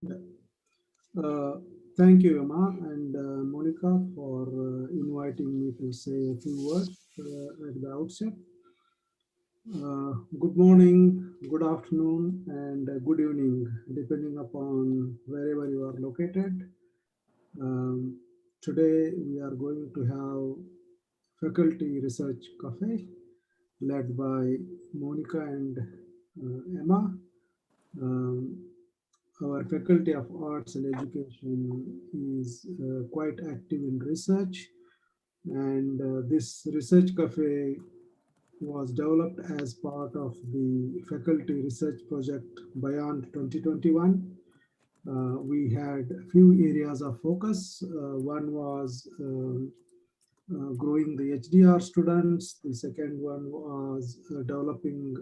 Yeah. Thank you, Emma and Monica, for inviting me to say a few words at the outset. Good morning, good afternoon, and good evening, depending upon wherever you are located. Um, Today, we are going to have Faculty Research Cafe led by Monica and Emma. Um, our Faculty of Arts and Education is quite active in research, and this research cafe was developed as part of the faculty research project Beyond 2021. We had a few areas of focus. One was growing the HDR students. The second one was developing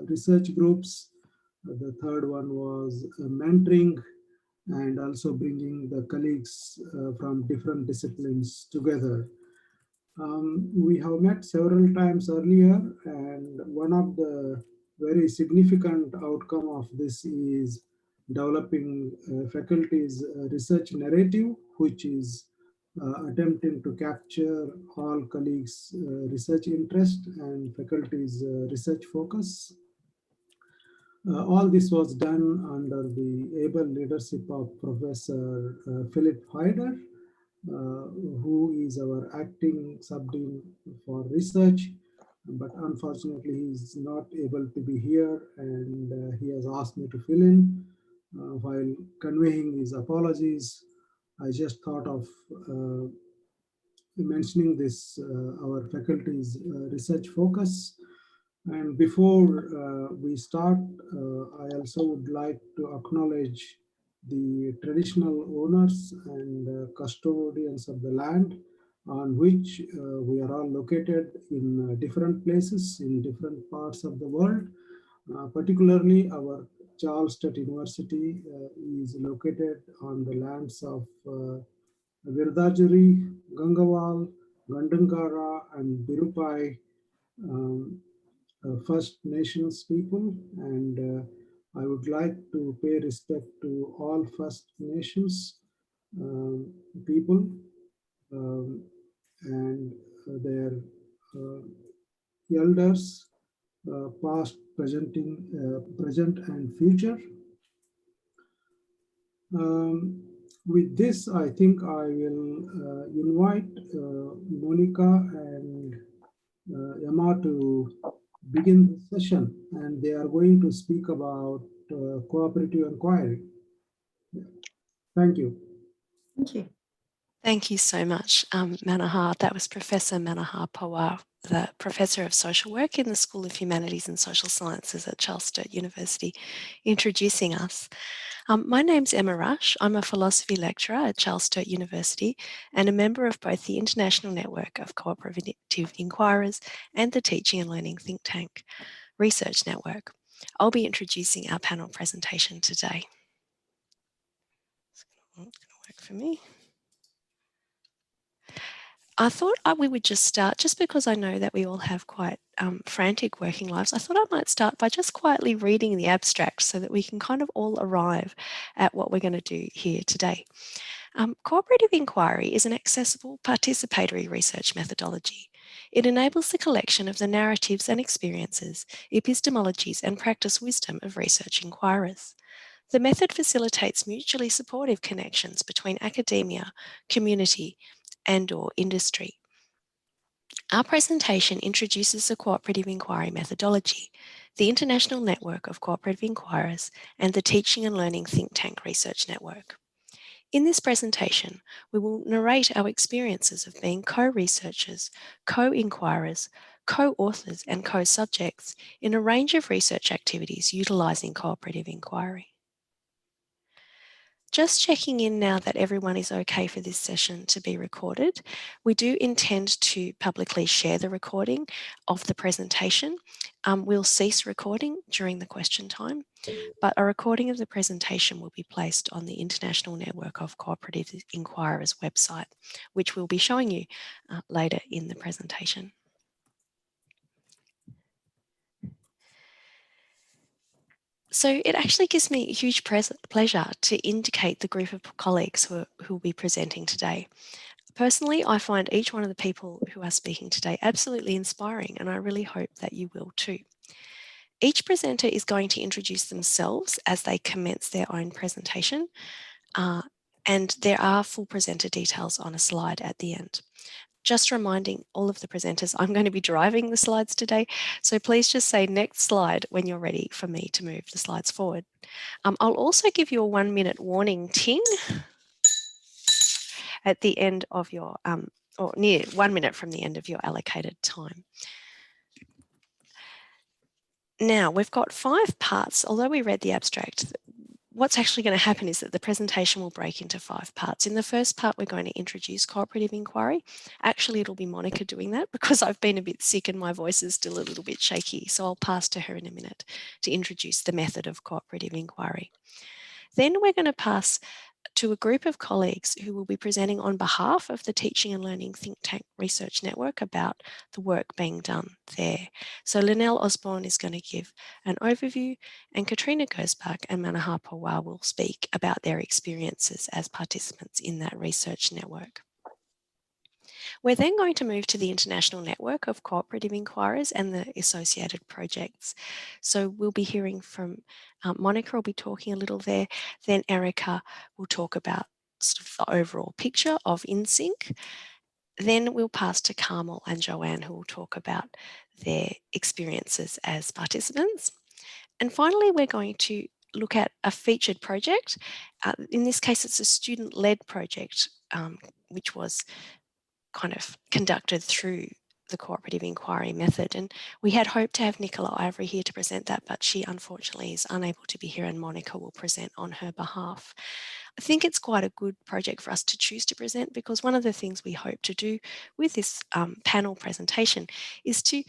research groups. The third one was mentoring and also bringing the colleagues from different disciplines together. We have met several times earlier, and one of the very significant outcome of this is developing faculty's research narrative, which is attempting to capture all colleagues' research interest and faculty's research focus. All this was done under the able leadership of Professor Philip Hyder, who is our acting subdean for research, but unfortunately he is not able to be here, and he has asked me to fill in. While conveying his apologies, I just thought of mentioning this, our faculty's research focus. And before we start, I also would like to acknowledge the traditional owners and custodians of the land on which we are all located in different places in different parts of the world. Particularly, our Charles State University is located on the lands of Virdajuri, Gangawal, Gandangara, and Birupai. Um, First Nations people, and I would like to pay respect to all First Nations people and their elders, past, present, and future. With this, I think I will invite Monica and Emma to begin the session, and they are going to speak about cooperative inquiry. Thank you. Thank you. Thank you so much, Manohar. That was Professor Manohar Pawar, the Professor of Social Work in the School of Humanities and Social Sciences at Charles Sturt University, introducing us. My name's Emma Rush. I'm a philosophy lecturer at Charles Sturt University and a member of both the International Network of Co-operative Inquirers and the Teaching and Learning ThinkTank Research Network. I'll be introducing our panel presentation today. It's going to work for me. I thought we would just start, just because I know that we all have quite frantic working lives, I thought I might start by just quietly reading the abstract so that we can kind of all arrive at what we're going to do here today. Cooperative inquiry is an accessible participatory research methodology. It enables the collection of the narratives and experiences, epistemologies and practice wisdom of research inquirers. The method facilitates mutually supportive connections between academia, community, and/or industry. Our presentation introduces the Cooperative Inquiry methodology, the International Network of Co-operative Inquirers, and the Teaching and Learning ThinkTank Research Network. In this presentation, we will narrate our experiences of being co-researchers, co-inquirers, co-authors, and co-subjects in a range of research activities utilising cooperative inquiry. Just checking in now that everyone is okay for this session to be recorded. We do intend to publicly share the recording of the presentation. We'll cease recording during the question time, but a recording of the presentation will be placed on the International Network of Co-operative Inquirers website, which we'll be showing you later in the presentation. So it actually gives me a huge pleasure to indicate the group of colleagues who will be presenting today. Personally, I find each one of the people who are speaking today absolutely inspiring, and I really hope that you will too. Each presenter is going to introduce themselves as they commence their own presentation, and there are full presenter details on a slide at the end. Just reminding all of the presenters, I'm going to be driving the slides today, so please just say next slide when you're ready for me to move the slides forward. I'll also give you a 1-minute warning ting at the end of your, or near 1 minute from the end of your allocated time. Now, we've got 5 parts. Although we read the abstract, what's actually going to happen is that the presentation will break into 5 parts. In the first part, we're going to introduce cooperative inquiry. Actually, it'll be Monica doing that because I've been a bit sick and my voice is still a little bit shaky. So I'll pass to her in a minute to introduce the method of cooperative inquiry. Then we're going to pass to a group of colleagues who will be presenting on behalf of the Teaching and Learning ThinkTank Research Network about the work being done there. So Linnell Osborne is going to give an overview, and Katrina Gersbach and Manaha Pawar will speak about their experiences as participants in that research network. We're then going to move to the international network of cooperative inquirers and the associated projects. So we'll be hearing from Monica will be talking a little there, then Erica will talk about sort of the overall picture of InSync. Then we'll pass to Carmel and Joanne, who will talk about their experiences as participants. And finally, we're going to look at a featured project. In this case, it's a student-led project, which was kind of conducted through the cooperative inquiry method. And we had hoped to have Nicola Ivory here to present that, but she unfortunately is unable to be here and Monica will present on her behalf. I think it's quite a good project for us to choose to present because one of the things we hope to do with this panel presentation is to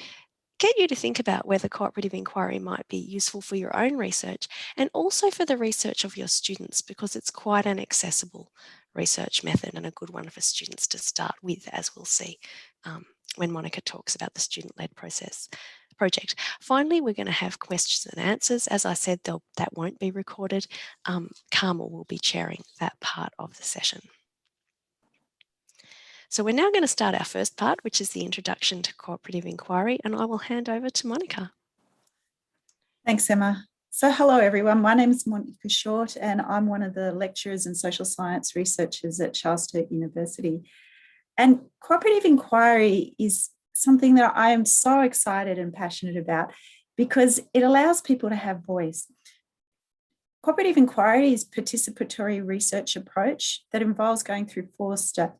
get you to think about whether cooperative inquiry might be useful for your own research and also for the research of your students, because it's quite an accessible research method and a good one for students to start with, as we'll see when Monica talks about the student-led project. Finally, we're going to have questions and answers. As I said, that won't be recorded. Carmel will be chairing that part of the session. So we're now going to start our first part, which is the introduction to cooperative inquiry, and I will hand over to Monica. Thanks, Emma. So hello, everyone. My name is Monica Short, and I'm one of the lecturers and social science researchers at Charles Sturt University. And cooperative inquiry is something that I am so excited and passionate about because it allows people to have voice. Cooperative inquiry is a participatory research approach that involves going through 4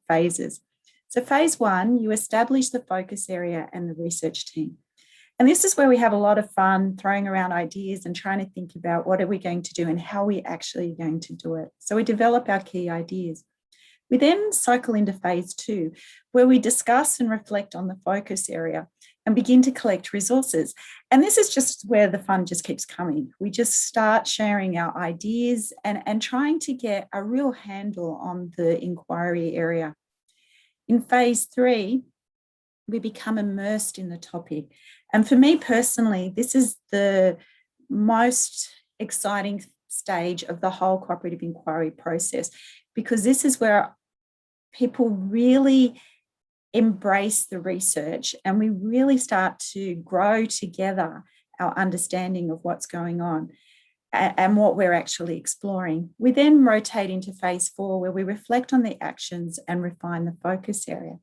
phases. So phase 1, you establish the focus area and the research team. And this is where we have a lot of fun throwing around ideas and trying to think about what are we going to do and how we actually are going to do it. So we develop our key ideas. We then cycle into phase 2, where we discuss and reflect on the focus area and begin to collect resources. And this is just where the fun just keeps coming. We just start sharing our ideas and trying to get a real handle on the inquiry area. In phase 3, we become immersed in the topic. And for me personally, this is the most exciting stage of the whole cooperative inquiry process, because this is where people really embrace the research and we really start to grow together our understanding of what's going on and what we're actually exploring. We then rotate into phase 4, where we reflect on the actions and refine the focus area.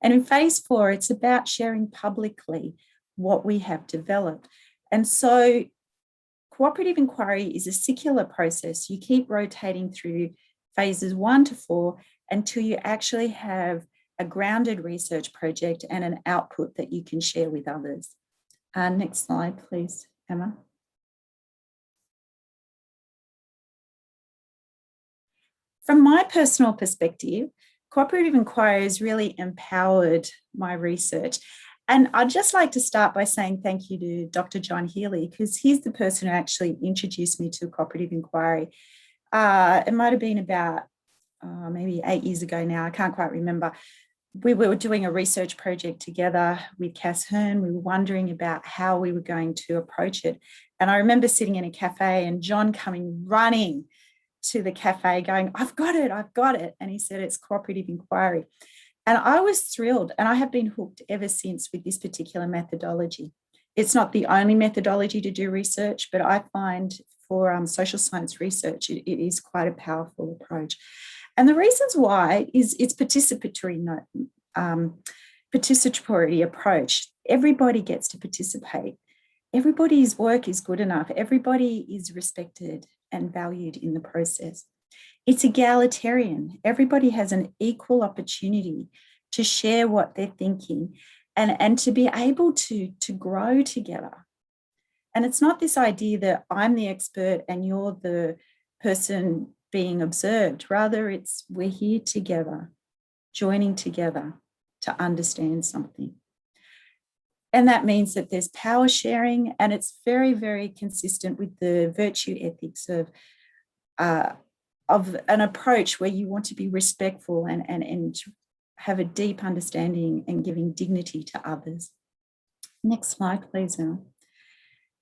And in phase 4, it's about sharing publicly what we have developed. And so cooperative inquiry is a circular process. You keep rotating through phases 1 to 4 until you actually have a grounded research project and an output that you can share with others. Next slide, please, Emma. From my personal perspective, cooperative inquiry has really empowered my research. And I'd just like to start by saying thank you to Dr. John Healy, because he's the person who actually introduced me to cooperative inquiry. It might have been about maybe 8 years ago now, I can't quite remember. we were doing a research project together with Cass Hearn. We were wondering about how we were going to approach it. And I remember sitting in a cafe and John coming running to the cafe going, I've got it, I've got it. And he said, it's cooperative inquiry. And I was thrilled, and I have been hooked ever since with this particular methodology. It's not the only methodology to do research, but I find for social science research, it is quite a powerful approach. And the reasons why is it's participatory approach. Everybody gets to participate. Everybody's work is good enough. Everybody is respected and valued in the process. It's egalitarian. Everybody has an equal opportunity to share what they're thinking and to be able to grow together. And it's not this idea that I'm the expert and you're the person being observed. Rather, it's we're here together, joining together to understand something. And that means that there's power sharing, and it's very, very consistent with the virtue ethics of an approach where you want to be respectful and have a deep understanding and giving dignity to others. Next slide, please, Emma.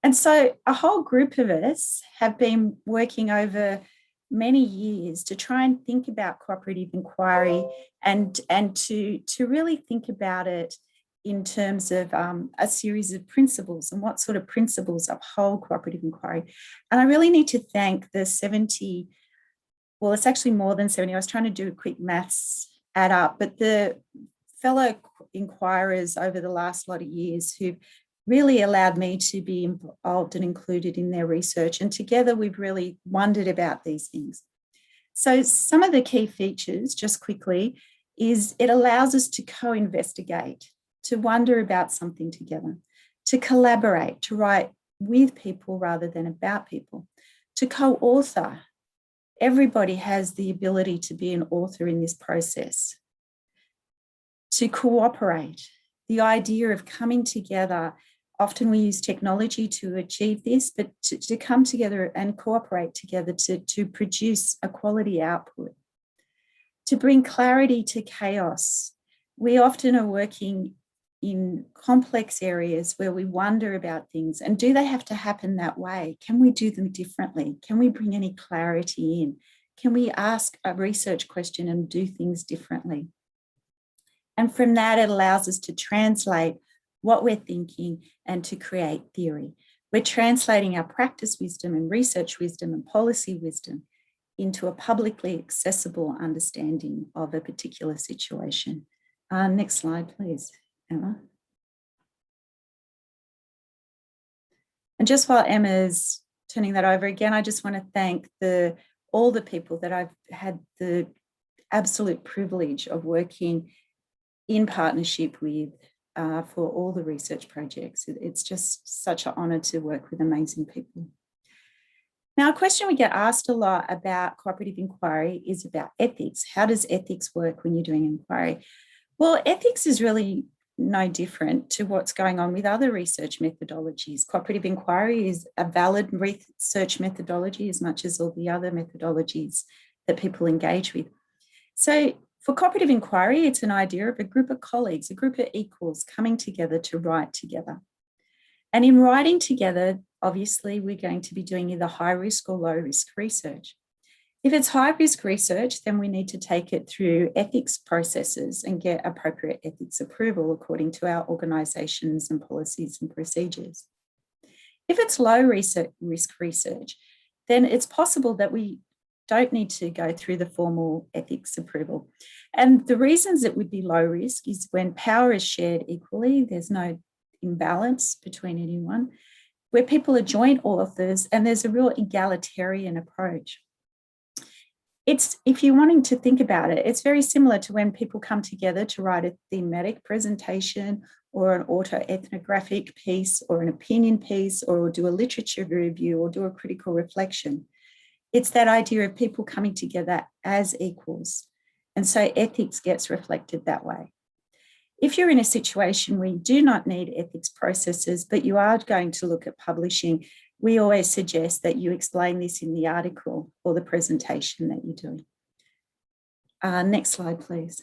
And so a whole group of us have been working over many years to try and think about cooperative inquiry and to really think about it in terms of a series of principles and what sort of principles uphold cooperative inquiry. And I really need to thank the 70, well, it's actually more than 70. I was trying to do a quick maths add up, but the fellow inquirers over the last lot of years who've really allowed me to be involved and included in their research. And together we've really wondered about these things. So some of the key features, just quickly, is it allows us to co-investigate, to wonder about something together, to collaborate, to write with people rather than about people, to co-author. Everybody has the ability to be an author in this process. To cooperate, the idea of coming together. Often we use technology to achieve this, but to come together and cooperate together to produce a quality output. To bring clarity to chaos. We often are working in complex areas where we wonder about things, and do they have to happen that way? Can we do them differently? Can we bring any clarity in? Can we ask a research question and do things differently? And from that, it allows us to translate what we're thinking and to create theory. We're translating our practice wisdom and research wisdom and policy wisdom into a publicly accessible understanding of a particular situation. Next slide, please, Emma. And just while Emma's turning that over again, I just want to thank all the people that I've had the absolute privilege of working in partnership with for all the research projects. It's just such an honour to work with amazing people. Now, a question we get asked a lot about cooperative inquiry is about ethics. How does ethics work when you're doing inquiry? Well, ethics is really no different to what's going on with other research methodologies. Cooperative inquiry is a valid research methodology as much as all the other methodologies that people engage with. So for cooperative inquiry, it's an idea of a group of colleagues, a group of equals coming together to write together. And in writing together, obviously, we're going to be doing either high risk or low risk research. If it's high risk research, then we need to take it through ethics processes and get appropriate ethics approval according to our organisations and policies and procedures. If it's low risk research, then it's possible that we don't need to go through the formal ethics approval. And the reasons it would be low risk is when power is shared equally, there's no imbalance between anyone, where people are joint authors and there's a real egalitarian approach. If you're wanting to think about it, it's very similar to when people come together to write a thematic presentation or an autoethnographic piece or an opinion piece or do a literature review or do a critical reflection. It's that idea of people coming together as equals. And so ethics gets reflected that way. If you're in a situation where you do not need ethics processes, but you are going to look at publishing, we always suggest that you explain this in the article or the presentation that you're doing. Next slide, please.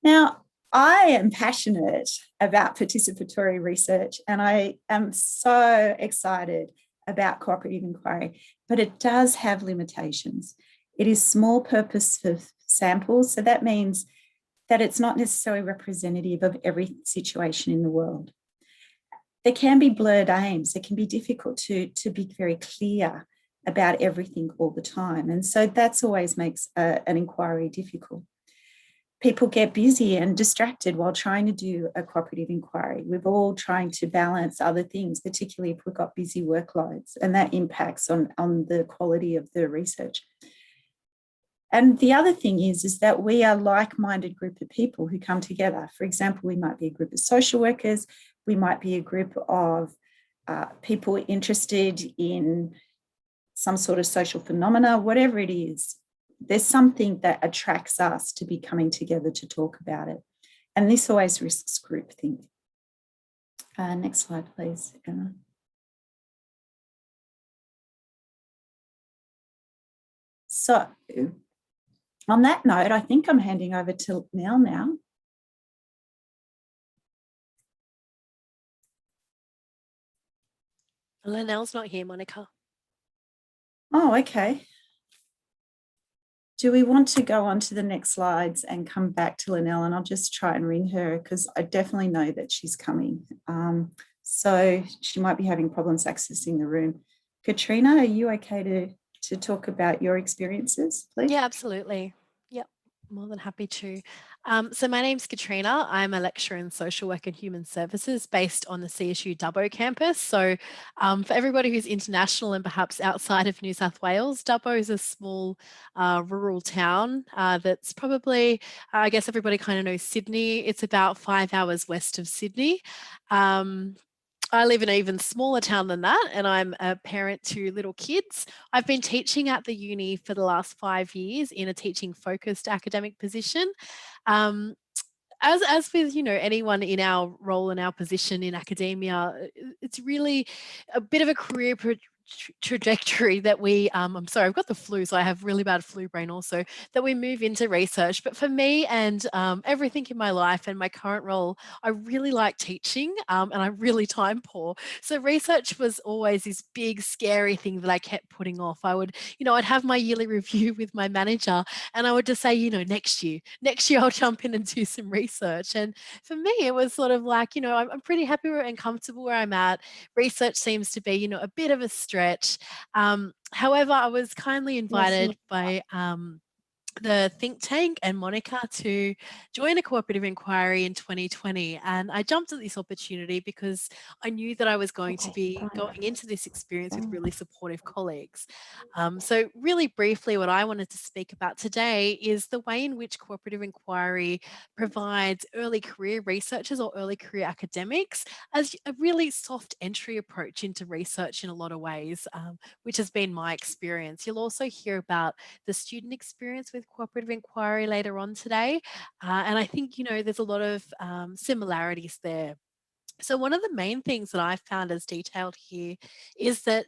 Now, I am passionate about participatory research, and I am so excited about cooperative inquiry, but it does have limitations. It is small purpose for samples, so that means that it's not necessarily representative of every situation in the world. There can be blurred aims. It can be difficult to be very clear about everything all the time. And so that's always makes an inquiry difficult. People get busy and distracted while trying to do a cooperative inquiry. We're all trying to balance other things, particularly if we've got busy workloads, and that impacts on the quality of the research. And the other thing is that we are a like-minded group of people who come together. For example, we might be a group of social workers, we might be a group of people interested in some sort of social phenomena, whatever it is. There's something that attracts us to be coming together to talk about it. And this always risks groupthink. Next slide, please, Emma. So on that note, I think I'm handing over to Nell now. Linnell's not here, Monica. Oh, okay. Do we want to go on to the next slides and come back to Linnell? And I'll just try and ring her because I definitely know that she's coming. So she might be having problems accessing the room. Katrina, are you okay to talk about your experiences, please? Yeah, absolutely. Yep, more than happy to. So my name's Katrina. I'm a lecturer in social work and human services based on the CSU Dubbo campus. So for everybody who's international and perhaps outside of New South Wales, Dubbo is a small rural town that's probably, I guess everybody kind of knows Sydney. It's about 5 hours west of Sydney. I live in an even smaller town than that, and I'm a parent to little kids. I've been teaching at the uni for the last 5 years in a teaching focused academic position. As with, you know, anyone in our role and our position in academia, it's really a bit of a career trajectory that we, I'm sorry, I've got the flu, so I have really bad flu brain also, that we move into research. But for me and everything in my life and my current role, I really like teaching and I'm really time poor. So research was always this big, scary thing that I kept putting off. I would, you know, I'd have my yearly review with my manager and I would just say, you know, next year I'll jump in and do some research. And for me, it was sort of like, you know, I'm pretty happy and comfortable where I'm at. Research seems to be, you know, a bit of a stretch. However, I was kindly invited by the think tank and Monica to join a cooperative inquiry in 2020. And I jumped at this opportunity because I knew that I was going to be going into this experience with really supportive colleagues. So really briefly, what I wanted to speak about today is the way in which cooperative inquiry provides early career researchers or early career academics as a really soft entry approach into research in a lot of ways, which has been my experience. You'll also hear about the student experience with cooperative inquiry later on today. And I think, you know, there's a lot of similarities there. So one of the main things that I found as detailed here is that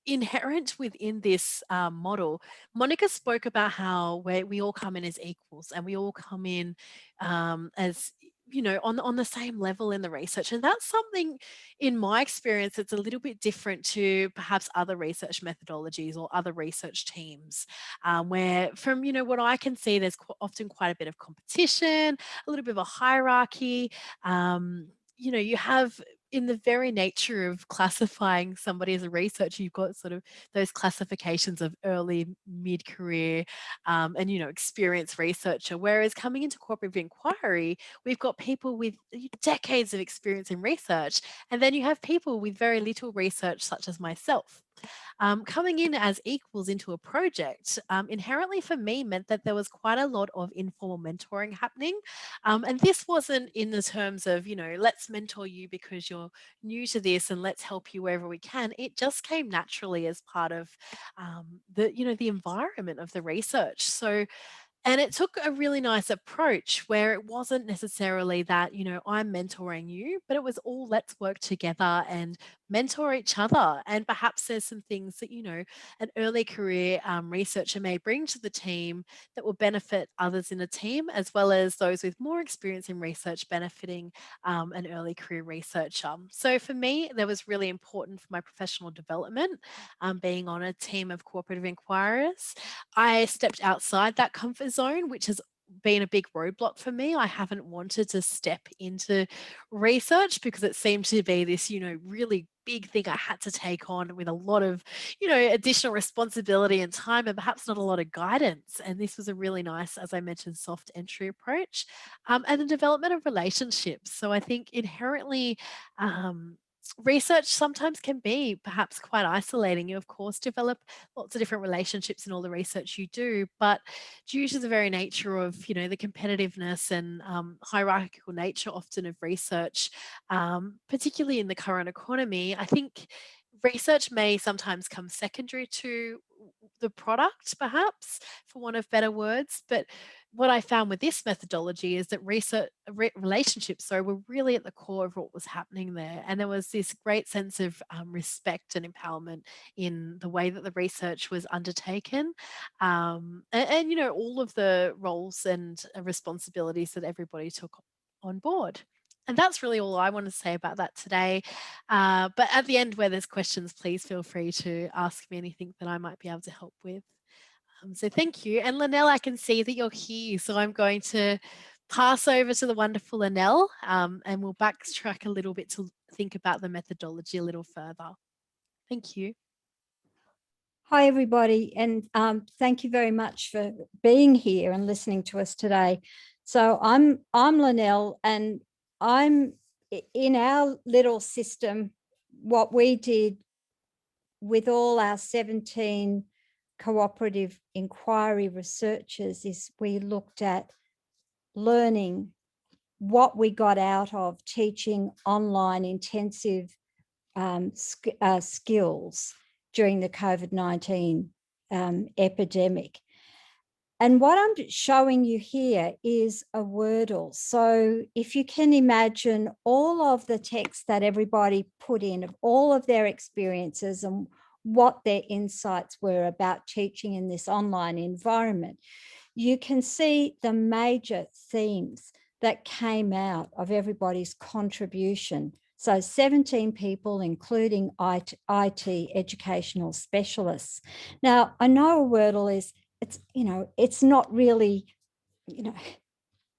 inherent within this model, Monica spoke about how we all come in as equals and we all come in as, you know, on the same level in the research. And that's something in my experience that's a little bit different to perhaps other research methodologies or other research teams, where from, you know, what I can see, there's often quite a bit of competition, a little bit of a hierarchy. You know, you have in the very nature of classifying somebody as a researcher, you've got sort of those classifications of early, mid-career, and, you know, experienced researcher. Whereas coming into cooperative inquiry, we've got people with decades of experience in research, and then you have people with very little research, such as myself. Coming in as equals into a project inherently for me meant that there was quite a lot of informal mentoring happening. And this wasn't in the terms of, you know, let's mentor you because you're new to this and let's help you wherever we can. It just came naturally as part of the, you know, the environment of the research. So and it took a really nice approach where it wasn't necessarily that, you know, I'm mentoring you, but it was all let's work together and mentor each other. And perhaps there's some things that, an early career researcher may bring to the team that will benefit others in the team, as well as those with more experience in research benefiting an early career researcher. So for me, that was really important for my professional development, being on a team of cooperative inquirers. I stepped outside that comfort zone, which has been a big roadblock for me. I haven't wanted to step into research because it seemed to be this, really big thing I had to take on with a lot of, additional responsibility and time and perhaps not a lot of guidance. And this was a really nice, as I mentioned, soft entry approach, and the development of relationships. So I think inherently, research sometimes can be perhaps quite isolating. You, of course, develop lots of different relationships in all the research you do, but due to the very nature of, the competitiveness and hierarchical nature often of research, particularly in the current economy, I think research may sometimes come secondary to the product, perhaps, for want of better words. But what I found with this methodology is that relationships were really at the core of what was happening there. And there was this great sense of respect and empowerment in the way that the research was undertaken. And all of the roles and responsibilities that everybody took on board. And that's really all I want to say about that today. But at the end, where there's questions, please feel free to ask me anything that I might be able to help with. So thank you. And Lynelle, I can see that you're here. So I'm going to pass over to the wonderful Lynelle, and we'll backtrack a little bit to think about the methodology a little further. Thank you. Hi, everybody, and thank you very much for being here and listening to us today. So I'm Lynelle, and I'm in our little system. What we did with all our 17 cooperative inquiry researchers is we looked at learning, what we got out of teaching online intensive skills during the COVID-19 epidemic. And what I'm showing you here is a Wordle. So if you can imagine all of the text that everybody put in of all of their experiences and what their insights were about teaching in this online environment, you can see the major themes that came out of everybody's contribution. So 17 people, including IT educational specialists. Now, I know a Wordle is, it's not really,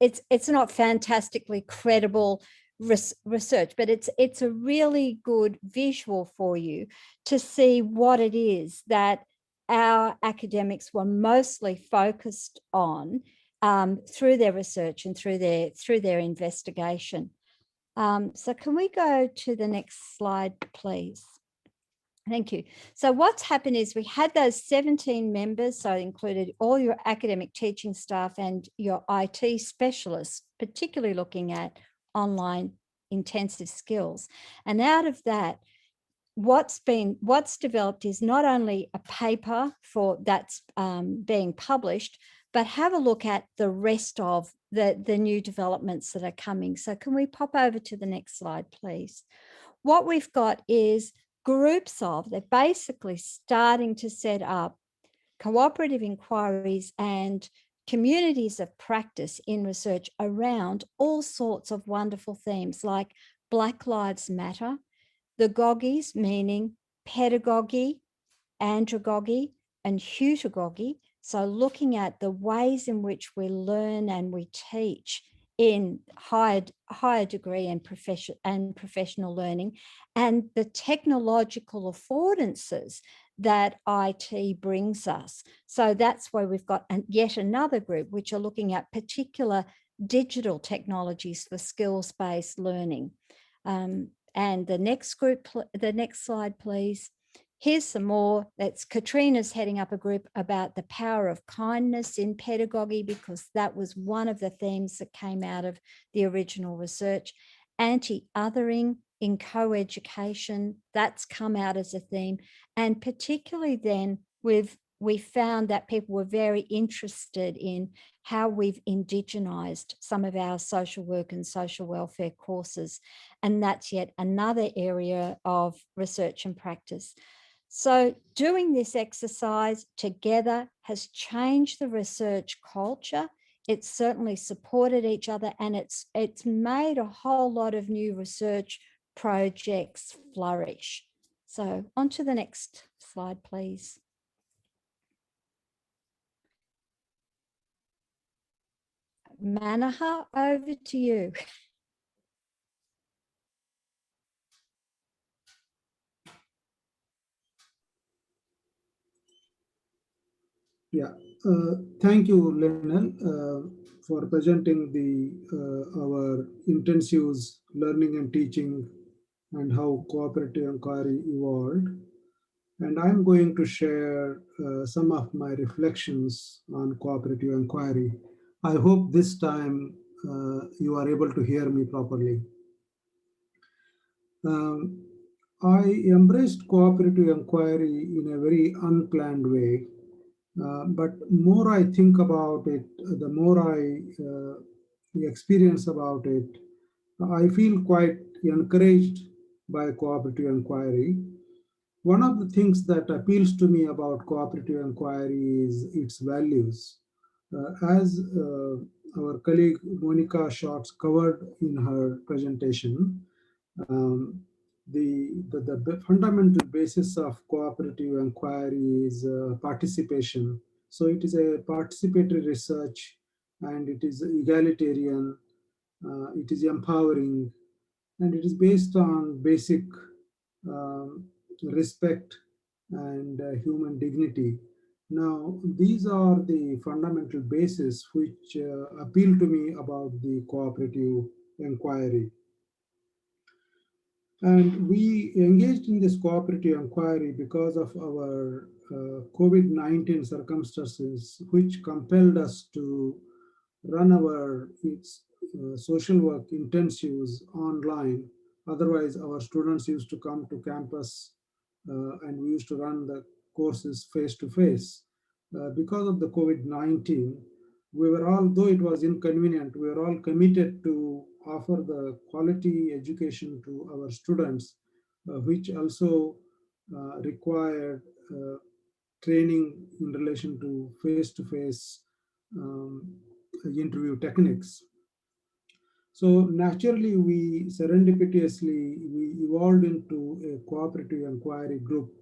it's not fantastically credible research, but it's a really good visual for you to see what it is that our academics were mostly focused on through their research and through their investigation. So can we go to the next slide, please? Thank you. So what's happened is we had those 17 members, so it included all your academic teaching staff and your IT specialists, particularly looking at online intensive skills. And out of that, what's developed is not only a paper for that's being published, but have a look at the rest of the new developments that are coming. So can we pop over to the next slide, please? What we've got is groups of, they're basically starting to set up cooperative inquiries and communities of practice in research around all sorts of wonderful themes like Black Lives Matter, the GOGIes, meaning pedagogy, andragogy, and heutagogy. So looking at the ways in which we learn and we teach in higher degree and professional learning, and the technological affordances that IT brings us. So that's why we've got yet another group which are looking at particular digital technologies for skills-based learning. And the next group, the next slide, please. Here's some more. That's Katrina's heading up a group about the power of kindness in pedagogy, because that was one of the themes that came out of the original research. Anti-othering in co-education, that's come out as a theme. And particularly then with we found that people were very interested in how we've indigenized some of our social work and social welfare courses. And that's yet another area of research and practice. So doing this exercise together has changed the research culture. It's certainly supported each other, and it's made a whole lot of new research projects flourish. So on to the next slide, please. Manaha, over to you. Yeah, thank you, Lionel, for presenting our intensives learning and teaching and how cooperative inquiry evolved. And I'm going to share some of my reflections on cooperative inquiry. I hope this time you are able to hear me properly. I embraced cooperative inquiry in a very unplanned way. But more I think about it, the more I experience about it, I feel quite encouraged by cooperative inquiry. One of the things that appeals to me about cooperative inquiry is its values. As our colleague Monica Shorts covered in her presentation, um, the fundamental basis of cooperative inquiry is participation. So it is a participatory research, and it is egalitarian, it is empowering, and it is based on basic respect and human dignity. Now, these are the fundamental bases which appeal to me about the cooperative inquiry. And we engaged in this cooperative inquiry because of our COVID-19 circumstances, which compelled us to run our social work intensives online. Otherwise, our students used to come to campus and we used to run the courses face to face. Because of the COVID-19, we were all, though it was inconvenient, we were all committed to offer the quality education to our students, which also required training in relation to face-to-face interview techniques. So naturally, we serendipitously, we evolved into a cooperative inquiry group,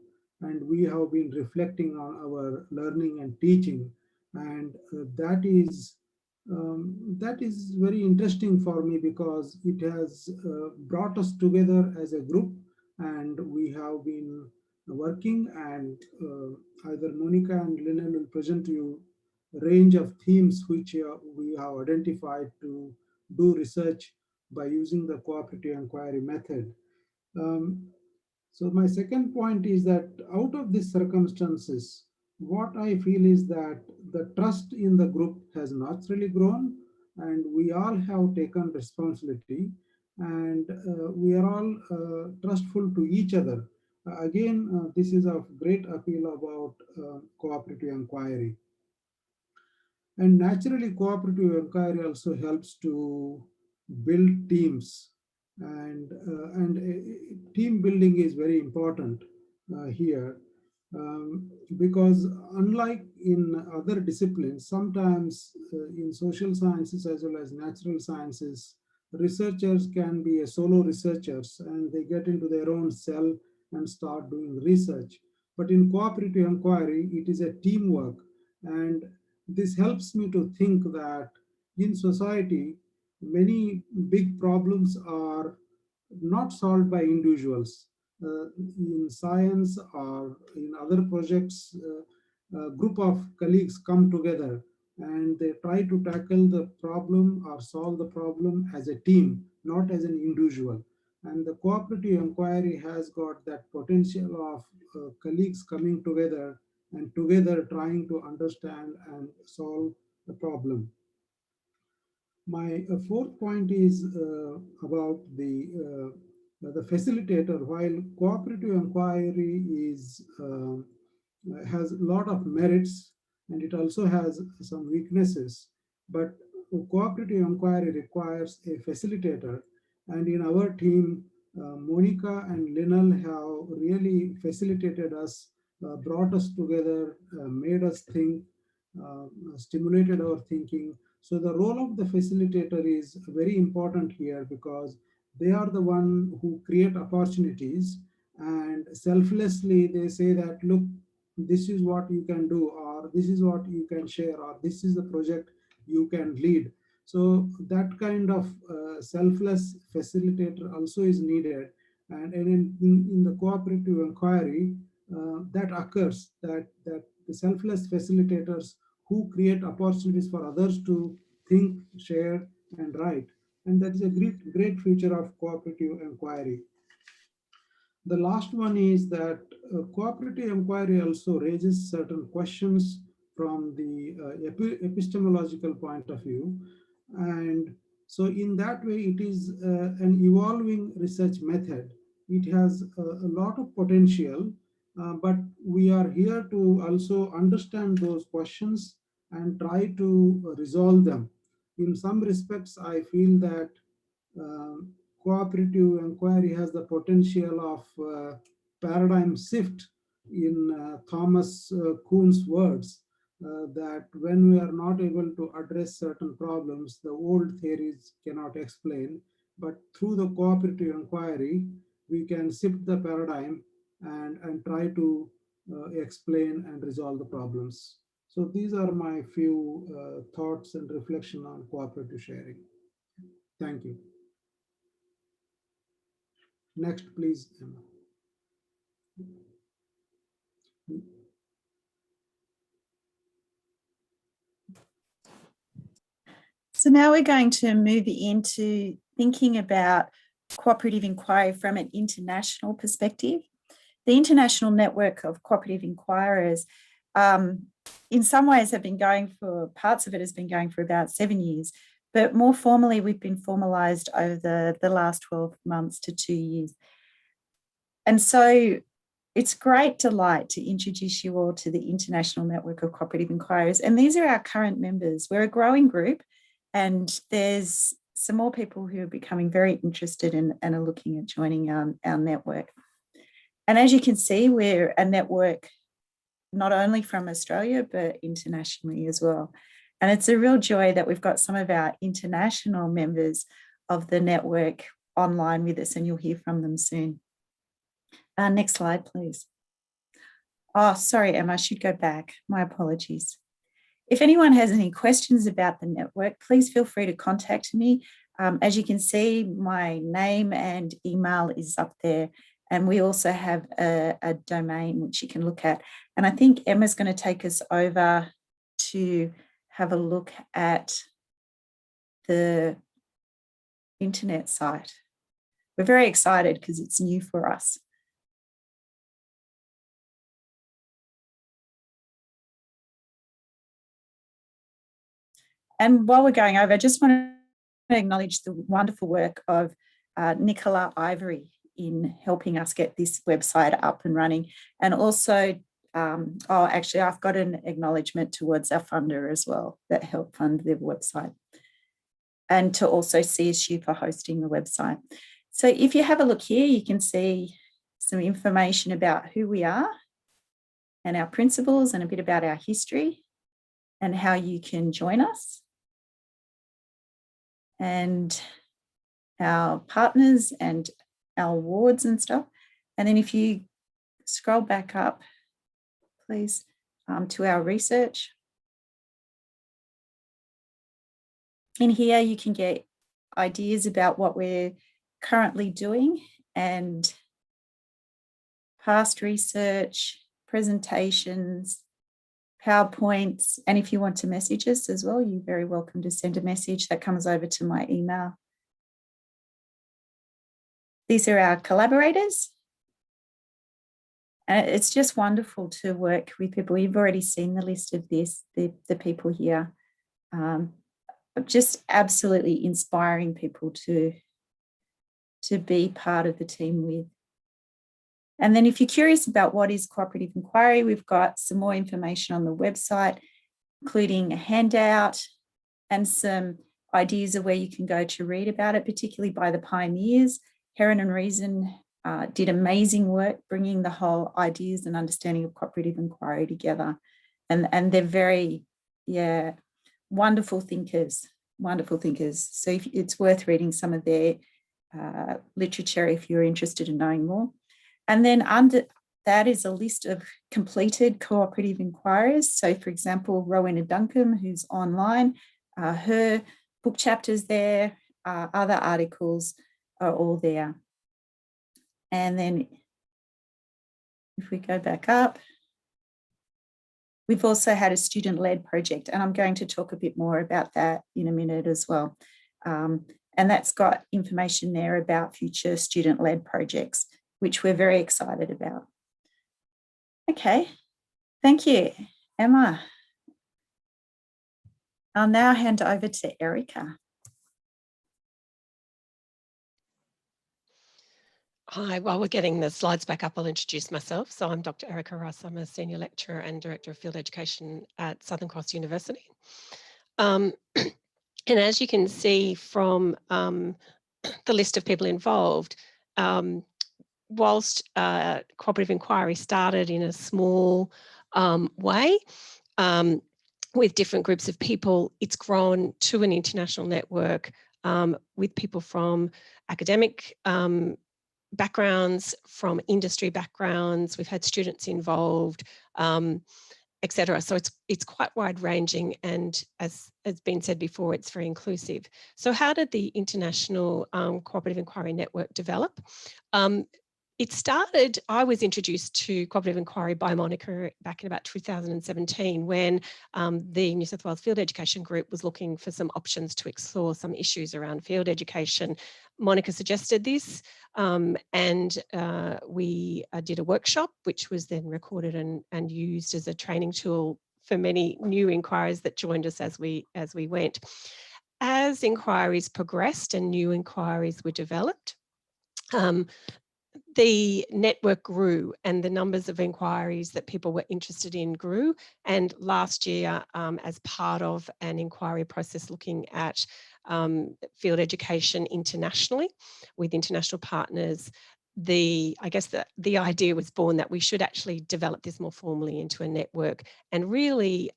and we have been reflecting on our learning and teaching, and that is very interesting for me because it has brought us together as a group, and we have been working, and either Monica and Lynn will present to you a range of themes which we have identified to do research by using the cooperative inquiry method. So my second point is that out of these circumstances, what I feel is that the trust in the group has naturally grown, and we all have taken responsibility, and we are all trustful to each other. Again, this is of great appeal about cooperative inquiry. And naturally, cooperative inquiry also helps to build teams, and team building is very important here, because unlike in other disciplines, sometimes in social sciences as well as natural sciences, researchers can be a solo researchers and they get into their own cell and start doing research. But in cooperative inquiry, it is a teamwork, and this helps me to think that in society, many big problems are not solved by individuals. In science or in other projects, a group of colleagues come together and they try to tackle the problem or solve the problem as a team, not as an individual. And the cooperative inquiry has got that potential of colleagues coming together and together trying to understand and solve the problem. My fourth point is about the facilitator. While cooperative inquiry is has a lot of merits, and it also has some weaknesses. But cooperative inquiry requires a facilitator. And in our team, Monica and Linal have really facilitated us, brought us together, made us think, stimulated our thinking. So the role of the facilitator is very important here, because they are the one who create opportunities, and selflessly they say that, look, this is what you can do, or this is what you can share, or this is the project you can lead. So that kind of selfless facilitator also is needed. And in the cooperative inquiry, that occurs, that the selfless facilitators who create opportunities for others to think, share, and write. And that is a great feature of cooperative inquiry. The last one is that cooperative inquiry also raises certain questions from the epistemological point of view. And so in that way, it is an evolving research method. It has a lot of potential, but we are here to also understand those questions and try to resolve them. In some respects, I feel that cooperative inquiry has the potential of paradigm shift, in Thomas Kuhn's words, that when we are not able to address certain problems, the old theories cannot explain, but through the cooperative inquiry, we can shift the paradigm and try to explain and resolve the problems. So these are my few thoughts and reflection on cooperative sharing. Thank you. Next, please, Emma. So now we're going to move into thinking about cooperative inquiry from an international perspective. The International Network of Cooperative Inquirers, in some ways have been going for, parts of it has been going for about 7 years, but more formally, we've been formalized over the last 12 months to 2 years. And so it's great delight to introduce you all to the International Network of Cooperative Inquirers. And these are our current members. We're a growing group, and there's some more people who are becoming very interested in and are looking at joining our network. And as you can see, we're a network not only from Australia, but internationally as well. And it's a real joy that we've got some of our international members of the network online with us, and you'll hear from them soon. Next slide, please. Oh, sorry, Emma, I should go back. My apologies. If anyone has any questions about the network, please feel free to contact me. As you can see, my name and email is up there. And we also have a domain which you can look at. And I think Emma's going to take us over to have a look at the internet site. We're very excited because it's new for us. And while we're going over, I just want to acknowledge the wonderful work of Nicola Ivory in helping us get this website up and running. And also, actually, I've got an acknowledgement towards our funder as well that helped fund the website, and to also CSU for hosting the website. So if you have a look here, you can see some information about who we are and our principles, and a bit about our history and how you can join us, and our partners and our awards and stuff. And then if you scroll back up, please, to our research. In here, you can get ideas about what we're currently doing and past research, presentations, PowerPoints. And if you want to message us as well, you're very welcome to send a message that comes over to my email. These are our collaborators. And it's just wonderful to work with people. You've already seen the list of this, the people here. Just absolutely inspiring people to be part of the team with. And then if you're curious about what is cooperative inquiry, we've got some more information on the website, including a handout and some ideas of where you can go to read about it, particularly by the pioneers. Heron and Reason did amazing work bringing the whole ideas and understanding of cooperative inquiry together. And they're very, wonderful thinkers, wonderful thinkers. So it's worth reading some of their literature if you're interested in knowing more. And then under that is a list of completed cooperative inquirers. So for example, Rowena Duncombe, who's online, her book chapters there, other articles are all there. And then if we go back up, we've also had a student-led project, and I'm going to talk a bit more about that in a minute as well. And that's got information there about future student-led projects, which we're very excited about. Okay, thank you, Emma. I'll now hand over to Erica. Hi, while we're getting the slides back up, I'll introduce myself. So I'm Dr. Erica Russ. I'm a Senior Lecturer and Director of Field Education at Southern Cross University. And as you can see from the list of people involved, whilst cooperative inquiry started in a small way with different groups of people, it's grown to an international network with people from academic backgrounds, from industry backgrounds. We've had students involved, etc. So it's quite wide ranging, and as has been said before, it's very inclusive. So how did the International Cooperative Inquiry Network develop? It started, I was introduced to cooperative inquiry by Monica back in about 2017 when the New South Wales Field Education Group was looking for some options to explore some issues around field education. Monica suggested this and we did a workshop which was then recorded and used as a training tool for many new inquiries that joined us as we went. As inquiries progressed and new inquiries were developed, the network grew and the numbers of inquiries that people were interested in grew. And last year, as part of an inquiry process looking at field education internationally with international partners, I guess the idea was born that we should actually develop this more formally into a network and really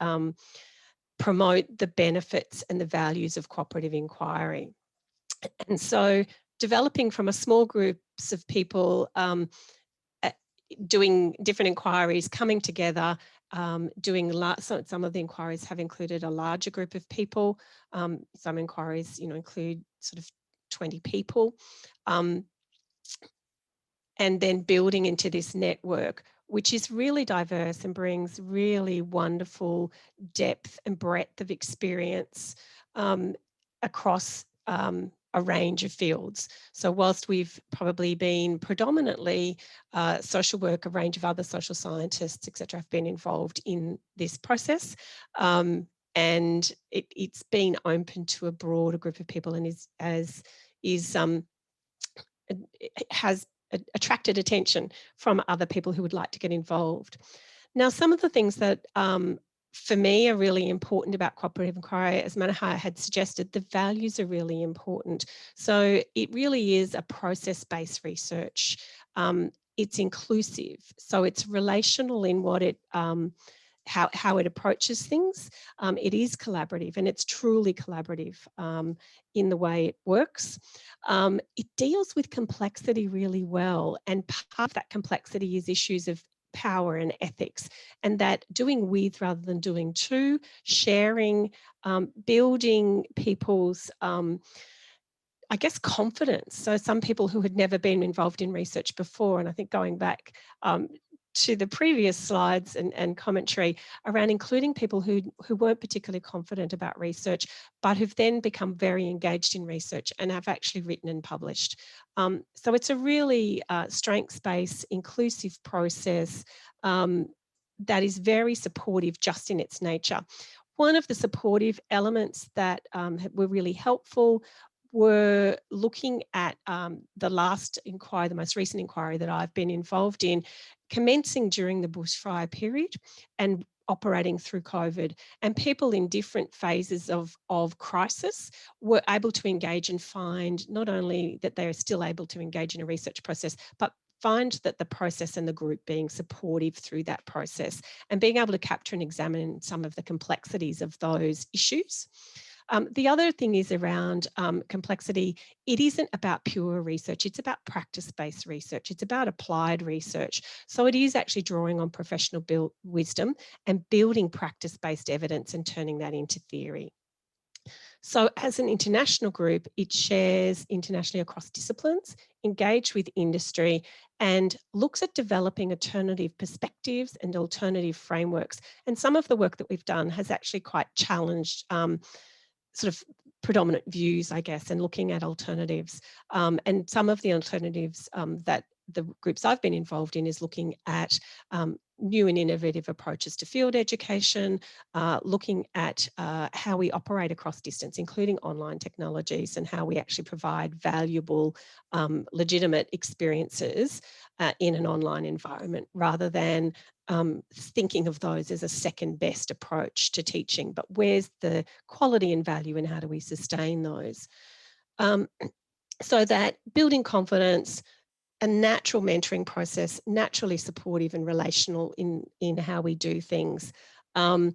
promote the benefits and the values of cooperative inquiry. And so developing from a small groups of people doing different inquiries, coming together, doing some of the inquiries have included a larger group of people. Some inquiries, include sort of 20 people, and then building into this network, which is really diverse and brings really wonderful depth and breadth of experience across a range of fields. So whilst we've probably been predominantly social work, a range of other social scientists, etc., have been involved in this process, and it's been open to a broader group of people and has attracted attention from other people who would like to get involved. Now, some of the things that for me are really important about cooperative inquiry, as Manaha had suggested, the values are really important. So it really is a process-based research. It's inclusive, so it's relational in what it how it approaches things. It is collaborative, and it's truly collaborative in the way it works. It deals with complexity really well, and part of that complexity is issues of power and ethics, and that doing with rather than doing to, sharing, building people's I guess confidence. So some people who had never been involved in research before, and I think going back to the previous slides and commentary around including people who weren't particularly confident about research, but who've then become very engaged in research and have actually written and published. So it's a really strengths-based, inclusive process that is very supportive just in its nature. One of the supportive elements that were really helpful were looking at the last inquiry, the most recent inquiry that I've been involved in, commencing during the bushfire period and operating through COVID, and people in different phases of crisis were able to engage and find not only that they are still able to engage in a research process, but find that the process and the group being supportive through that process and being able to capture and examine some of the complexities of those issues. The other thing is around complexity. It isn't about pure research, it's about practice-based research, it's about applied research. So it is actually drawing on professional wisdom and building practice-based evidence and turning that into theory. So as an international group, it shares internationally across disciplines, engage with industry, and looks at developing alternative perspectives and alternative frameworks. And some of the work that we've done has actually quite challenged sort of predominant views, I guess, and looking at alternatives. And some of the alternatives that the groups I've been involved in is looking at new and innovative approaches to field education, looking at how we operate across distance, including online technologies, and how we actually provide valuable, legitimate experiences in an online environment, rather than thinking of those as a second best approach to teaching. But where's the quality and value, and how do we sustain those? So that building confidence, a natural mentoring process, naturally supportive and relational in how we do things, and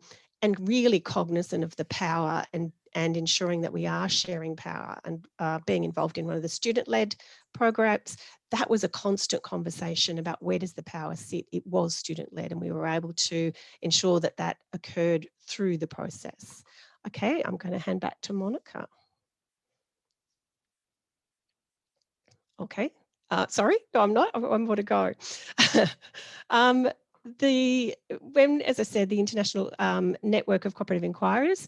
really cognizant of the power and ensuring that we are sharing power, and being involved in one of the student-led programs. That was a constant conversation about where does the power sit. It was student-led, and we were able to ensure that that occurred through the process. Okay, I'm going to hand back to Monica. Okay. Sorry, no, I'm not. I'm more to go. As I said, the International Network of Cooperative Inquirers,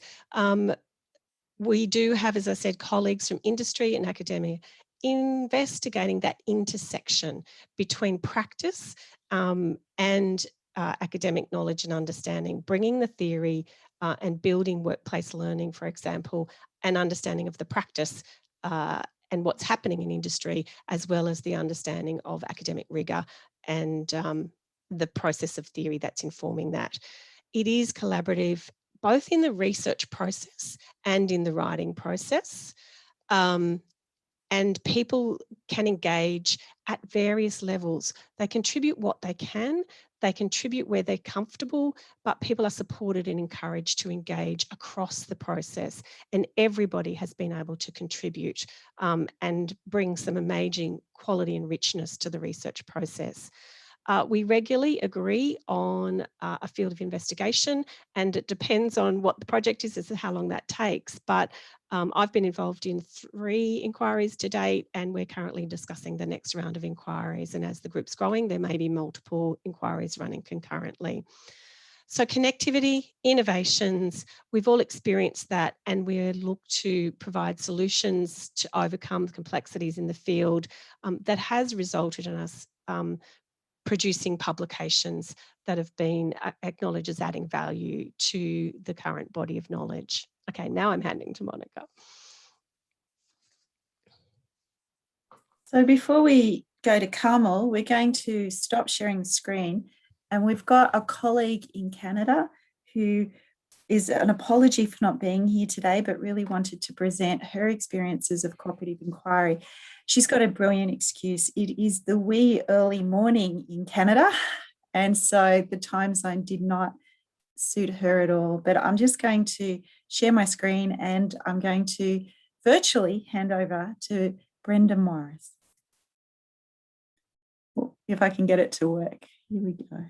we do have, as I said, colleagues from industry and academia investigating that intersection between practice and academic knowledge and understanding, bringing the theory and building workplace learning, for example, and understanding of the practice and what's happening in industry, as well as the understanding of academic rigour and the process of theory that's informing that. It is collaborative, both in the research process and in the writing process. And people can engage at various levels. They contribute what they can, they contribute where they're comfortable, but people are supported and encouraged to engage across the process. And everybody has been able to contribute and bring some amazing quality and richness to the research process. We regularly agree on a field of investigation, and it depends on what the project is as to how long that takes. But I've been involved in 3 inquiries to date, and we're currently discussing the next round of inquiries. And as the group's growing, there may be multiple inquiries running concurrently. So connectivity, innovations, we've all experienced that, and we look to provide solutions to overcome the complexities in the field that has resulted in us producing publications that have been acknowledged as adding value to the current body of knowledge. Okay, now I'm handing to Monica. So before we go to Carmel, we're going to stop sharing the screen, and we've got a colleague in Canada who is an apology for not being here today, but really wanted to present her experiences of cooperative inquiry. She's got a brilliant excuse. It is the wee early morning in Canada, and so the time zone did not suit her at all. But I'm just going to share my screen, and I'm going to virtually hand over to Brenda Morris. If I can get it to work. Here we go.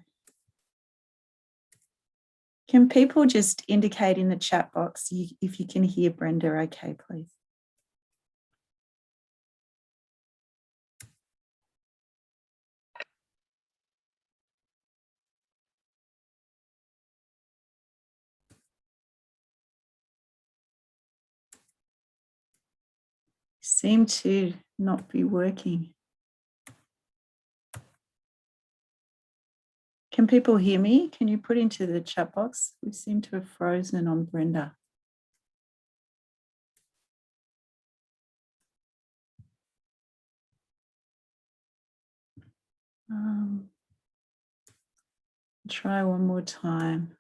Can people just indicate in the chat box if you can hear Brenda okay, please? Seem to not be working. Can people hear me? Can you put into the chat box? We seem to have frozen on Brenda. Try one more time.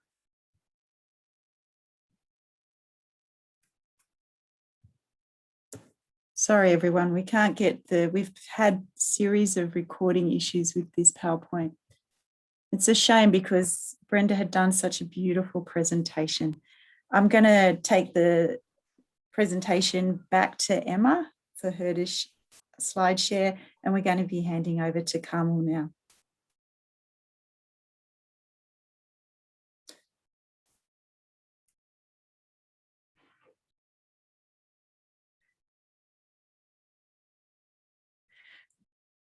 Sorry, everyone, we can't get we've had series of recording issues with this PowerPoint. It's a shame because Brenda had done such a beautiful presentation. I'm going to take the presentation back to Emma for her to slide share, and we're going to be handing over to Carmel now.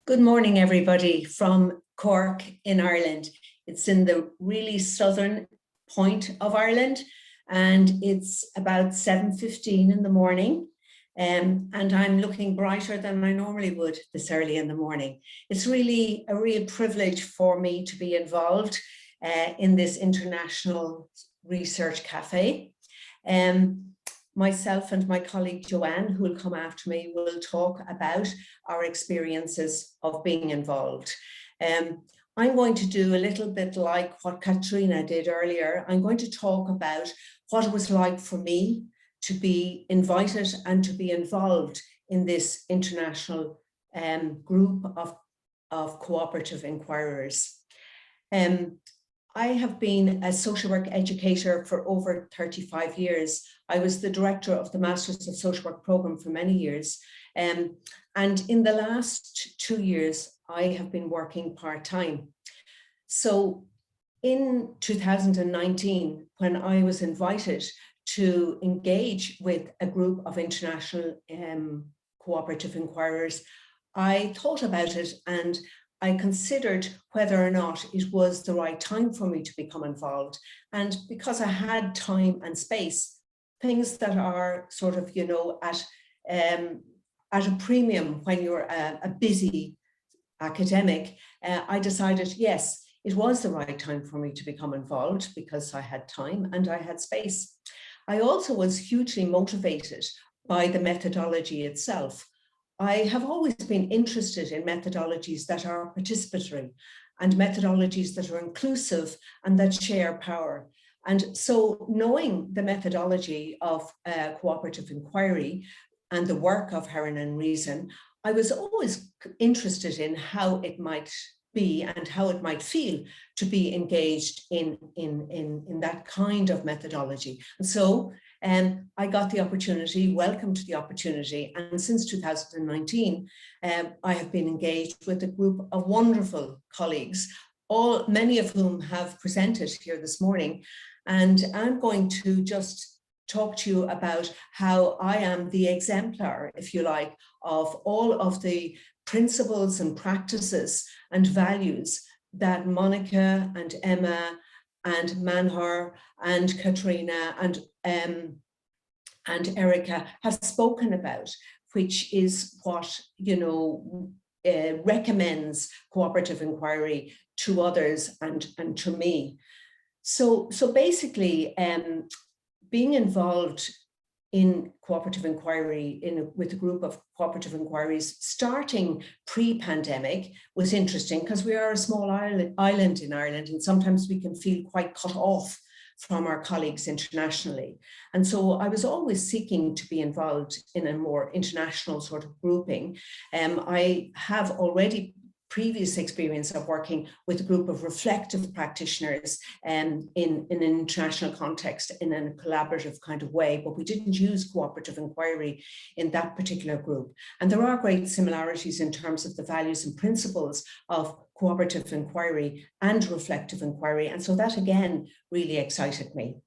Good morning, everybody, from Cork in Ireland. It's in the really southern point of Ireland, and it's about 7:15 in the morning. And I'm looking brighter than I normally would this early in the morning. It's really a real privilege for me to be involved in this international research cafe. Myself and my colleague Joanne, who will come after me, will talk about our experiences of being involved. I'm going to do a little bit like what Katrina did earlier. I'm going to talk about what it was like for me to be invited and to be involved in this international group of cooperative inquirers. I have been a social work educator for over 35 years. I was the director of the Masters of Social Work program for many years. And in the last 2 years, I have been working part-time. So in 2019, when I was invited to engage with a group of international cooperative inquirers, I thought about it and I considered whether or not it was the right time for me to become involved. And because I had time and space, things that are sort of, you know, at a premium when you're a busy academic, I decided, yes, it was the right time for me to become involved because I had time and I had space. I also was hugely motivated by the methodology itself. I have always been interested in methodologies that are participatory and methodologies that are inclusive and that share power. And so knowing the methodology of cooperative inquiry and the work of Heron and Reason, I was always interested in how it might be and how it might feel to be engaged in that kind of methodology. And so I got the opportunity, welcomed the opportunity, and since 2019, I have been engaged with a group of wonderful colleagues, many of whom have presented here this morning. And I'm going to just talk to you about how I am the exemplar, if you like, of all of the principles and practices and values that Monica and Emma and Manhar and Katrina and Erica have spoken about, which is what, you know, recommends cooperative inquiry to others and to me. So basically, being involved in cooperative inquiry with a group of cooperative inquiries starting pre-pandemic was interesting because we are a small island in Ireland, and sometimes we can feel quite cut off from our colleagues internationally. And so I was always seeking to be involved in a more international sort of grouping. I have already previous experience of working with a group of reflective practitioners in an international context in a collaborative kind of way, but we didn't use cooperative inquiry in that particular group. And there are great similarities in terms of the values and principles of cooperative inquiry and reflective inquiry. And so that again really excited me.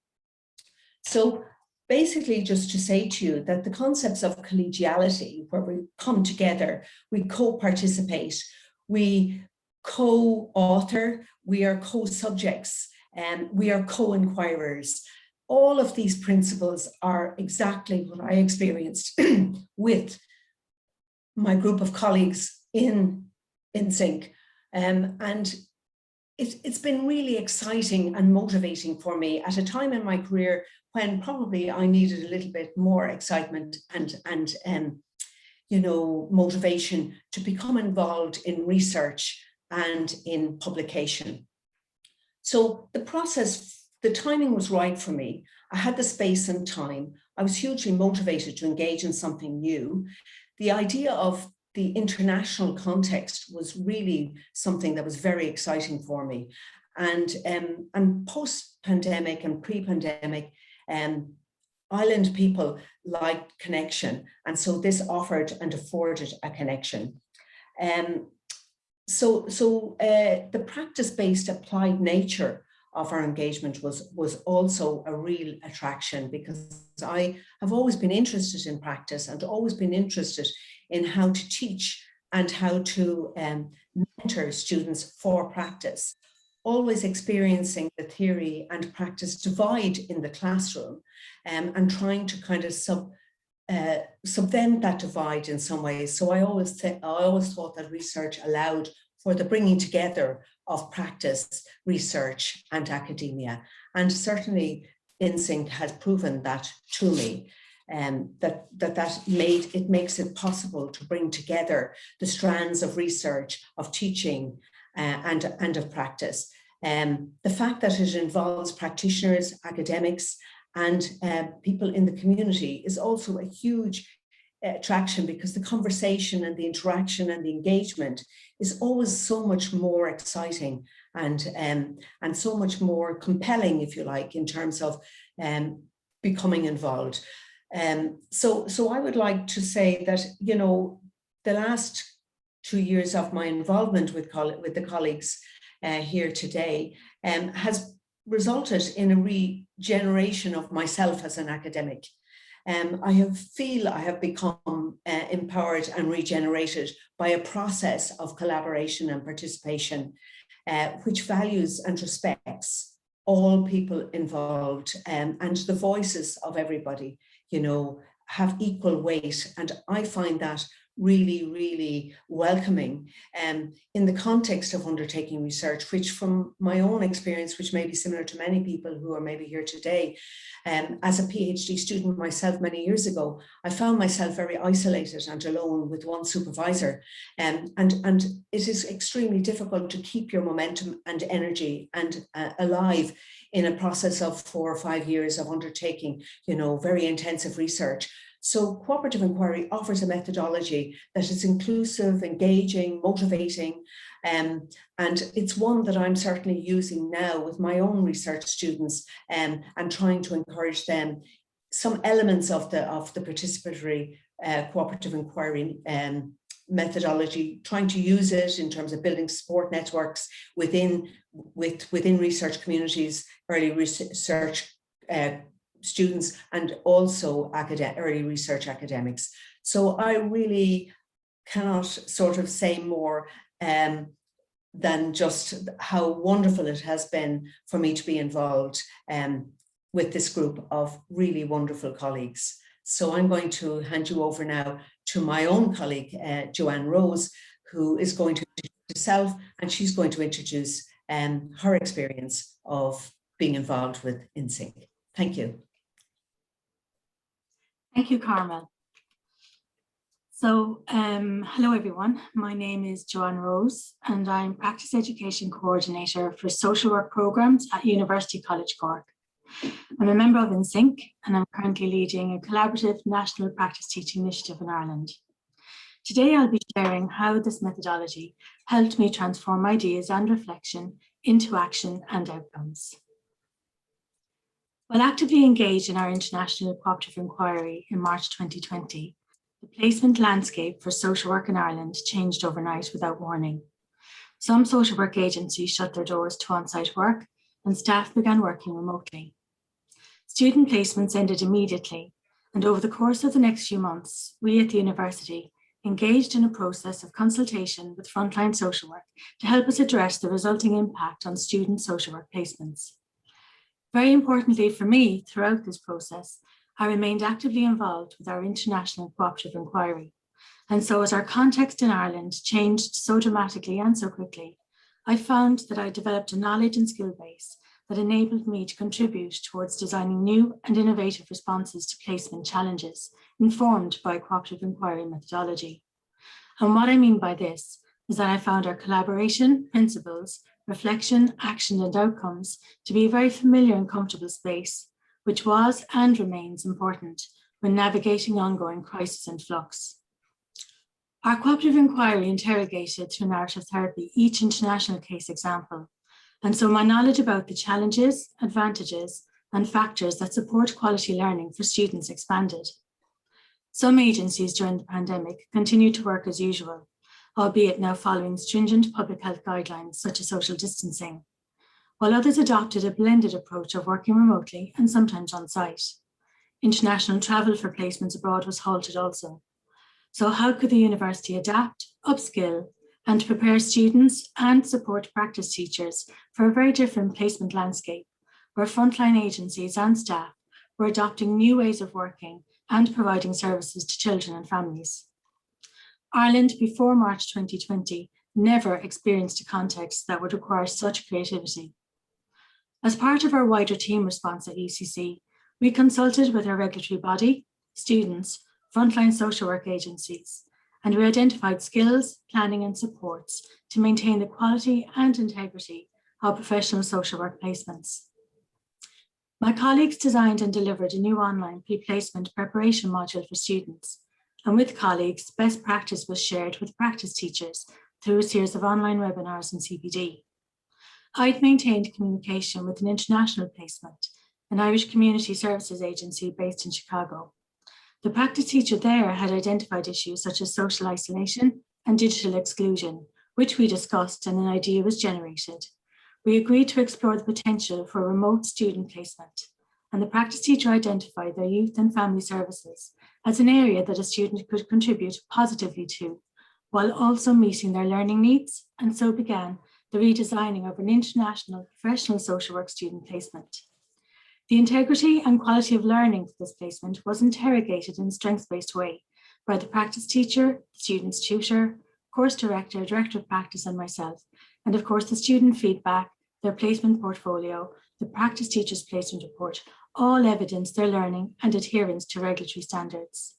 So basically just to say to you that the concepts of collegiality, where we come together, we co-participate, we co-author, we are co-subjects, and we are co-inquirers. All of these principles are exactly what I experienced with my group of colleagues in Sync. And it's been really exciting and motivating for me at a time in my career when probably I needed a little bit more excitement and you know, motivation to become involved in research and in publication. So the process, the timing was right for me. I had the space and time. I was hugely motivated to engage in something new. The idea of the international context was really something that was very exciting for me. And post-pandemic and pre-pandemic, island people liked connection. And so this offered and afforded a connection. So the practice-based applied nature of our engagement was also a real attraction, because I have always been interested in practice and always been interested in how to teach and how to mentor students for practice, always experiencing the theory and practice divide in the classroom, and trying to kind of subvent that divide in some ways. So I always thought that research allowed for the bringing together of practice, research and academia. And certainly InSync has proven that to me, that makes it possible to bring together the strands of research, of teaching and of practice. The fact that it involves practitioners, academics and people in the community is also a huge attraction, because the conversation and the interaction and the engagement is always so much more exciting and so much more compelling, if you like, in terms of becoming involved. So I would like to say that, you know, the last 2 years of my involvement with the colleagues here today has resulted in a regeneration of myself as an academic. I feel I have become empowered and regenerated by a process of collaboration and participation, which values and respects all people involved, and the voices of everybody, you know, have equal weight. And I find that really, really welcoming in the context of undertaking research, which from my own experience, which may be similar to many people who are maybe here today, as a PhD student myself many years ago, I found myself very isolated and alone with one supervisor. And it is extremely difficult to keep your momentum and energy and alive in a process of 4 or 5 years of undertaking, you know, very intensive research. So cooperative inquiry offers a methodology that is inclusive, engaging, motivating, and it's one that I'm certainly using now with my own research students, and trying to encourage them some elements of the participatory cooperative inquiry methodology, trying to use it in terms of building support networks within research communities, early research students, and also early research academics. So I really cannot sort of say more than just how wonderful it has been for me to be involved with this group of really wonderful colleagues. So I'm going to hand you over now to my own colleague, Joanne Rose, who is going to introduce herself, and she's going to introduce her experience of being involved with InSync. Thank you. Thank you, Carmel. So, hello everyone. My name is Joanne Rose, and I'm Practice Education Coordinator for Social Work Programs at University College Cork. I'm a member of InSync, and I'm currently leading a collaborative national practice teaching initiative in Ireland. Today, I'll be sharing how this methodology helped me transform ideas and reflection into action and outcomes. While actively engaged in our international cooperative inquiry in March 2020, the placement landscape for social work in Ireland changed overnight without warning. Some social work agencies shut their doors to on-site work, and staff began working remotely. Student placements ended immediately, and over the course of the next few months, we at the university engaged in a process of consultation with frontline social work to help us address the resulting impact on student social work placements. Very importantly for me, throughout this process, I remained actively involved with our international cooperative inquiry. And so as our context in Ireland changed so dramatically and so quickly, I found that I developed a knowledge and skill base that enabled me to contribute towards designing new and innovative responses to placement challenges, informed by cooperative inquiry methodology. And what I mean by this is that I found our collaboration, principles, reflection, action, and outcomes to be a very familiar and comfortable space, which was and remains important when navigating ongoing crisis and flux. Our cooperative inquiry interrogated through narrative therapy each international case example, and so my knowledge about the challenges, advantages, and factors that support quality learning for students expanded. Some agencies during the pandemic continued to work as usual, albeit now following stringent public health guidelines such as social distancing, while others adopted a blended approach of working remotely and sometimes on site. International travel for placements abroad was halted also. So how could the university adapt, upskill, and prepare students and support practice teachers for a very different placement landscape, where frontline agencies and staff were adopting new ways of working and providing services to children and families? Ireland, before March 2020, never experienced a context that would require such creativity. As part of our wider team response at UCC, we consulted with our regulatory body, students, frontline social work agencies, and we identified skills, planning, and supports to maintain the quality and integrity of professional social work placements. My colleagues designed and delivered a new online pre-placement preparation module for students, and with colleagues, best practice was shared with practice teachers through a series of online webinars and CPD. I'd maintained communication with an international placement, an Irish community services agency based in Chicago. The practice teacher there had identified issues such as social isolation and digital exclusion, which we discussed, and an idea was generated. We agreed to explore the potential for remote student placement, and the practice teacher identified their youth and family services as an area that a student could contribute positively to, while also meeting their learning needs, and so began the redesigning of an international professional social work student placement. The integrity and quality of learning for this placement was interrogated in a strengths-based way by the practice teacher, the student's tutor, course director, director of practice, and myself, and of course the student feedback, their placement portfolio, the practice teacher's placement report, all evidence their learning and adherence to regulatory standards.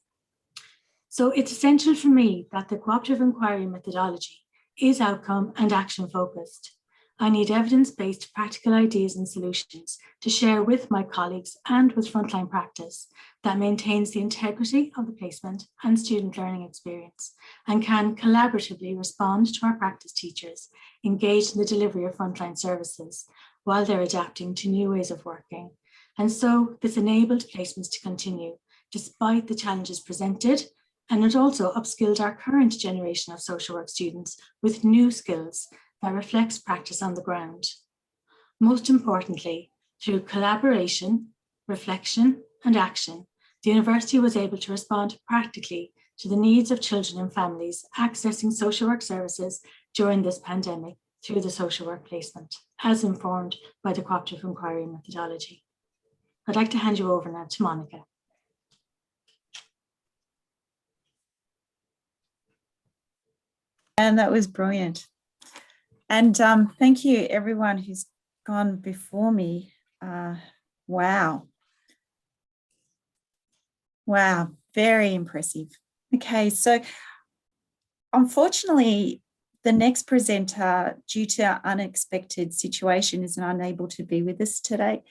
So it's essential for me that the cooperative inquiry methodology is outcome and action focused. I need evidence-based practical ideas and solutions to share with my colleagues and with frontline practice that maintains the integrity of the placement and student learning experience and can collaboratively respond to our practice teachers engaged in the delivery of frontline services while they're adapting to new ways of working. And so this enabled placements to continue despite the challenges presented, and it also upskilled our current generation of social work students with new skills that reflects practice on the ground. Most importantly, through collaboration, reflection, and action, the university was able to respond practically to the needs of children and families accessing social work services during this pandemic through the social work placement, as informed by the cooperative inquiry methodology. I'd like to hand you over now to Monica. And that was brilliant. And thank you everyone who's gone before me. Wow, very impressive. Okay, so unfortunately, the next presenter, due to unexpected situation, is unable to be with us today.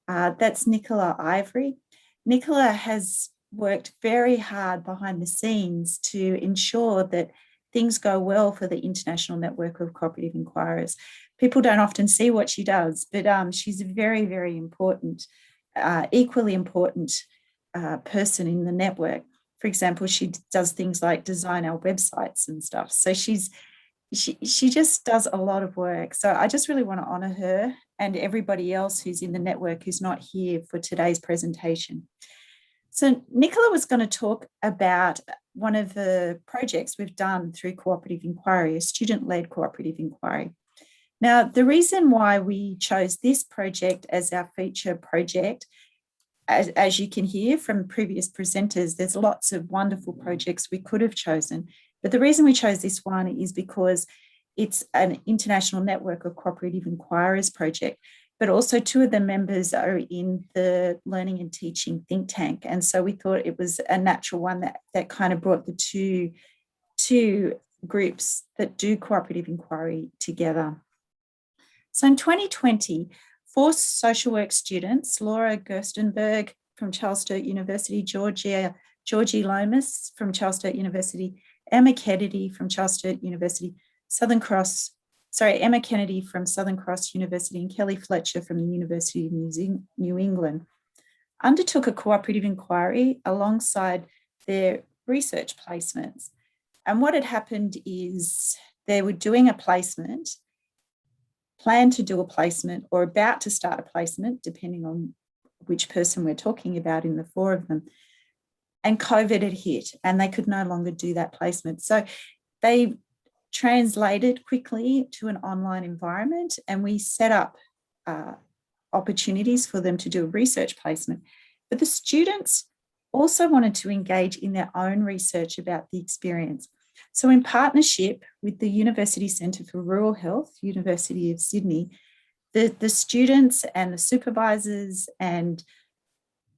That's Nicola Ivory. Nicola has worked very hard behind the scenes to ensure that things go well for the International Network of Cooperative Inquirers. People don't often see what she does, but she's a very, very important, equally important person in the network. For example, she does things like design our websites and stuff. So she just does a lot of work. So I just really want to honour her and everybody else who's in the network who's not here for today's presentation. So Nicola was going to talk about one of the projects we've done through Cooperative Inquiry, a student-led cooperative inquiry. Now, the reason why we chose this project as our feature project, as you can hear from previous presenters, there's lots of wonderful projects we could have chosen. But the reason we chose this one is because it's an international network of cooperative inquirers project, but also two of the members are in the Learning and Teaching think tank. And so we thought it was a natural one that kind of brought the two groups that do cooperative inquiry together. So in 2020, 4 social work students, Laura Gerstenberg from Charles Sturt University, Georgie Lomas from Charles Sturt University, Emma Kennedy from Charles Sturt University, Emma Kennedy from Southern Cross University, and Kelly Fletcher from the University of New England, undertook a cooperative inquiry alongside their research placements. And what had happened is they were doing a placement, planned to do a placement, or about to start a placement, depending on which person we're talking about in the 4 of them. And COVID had hit and they could no longer do that placement. So they translated quickly to an online environment, and we set up opportunities for them to do a research placement. But the students also wanted to engage in their own research about the experience. So in partnership with the University Centre for Rural Health, University of Sydney, the students and the supervisors and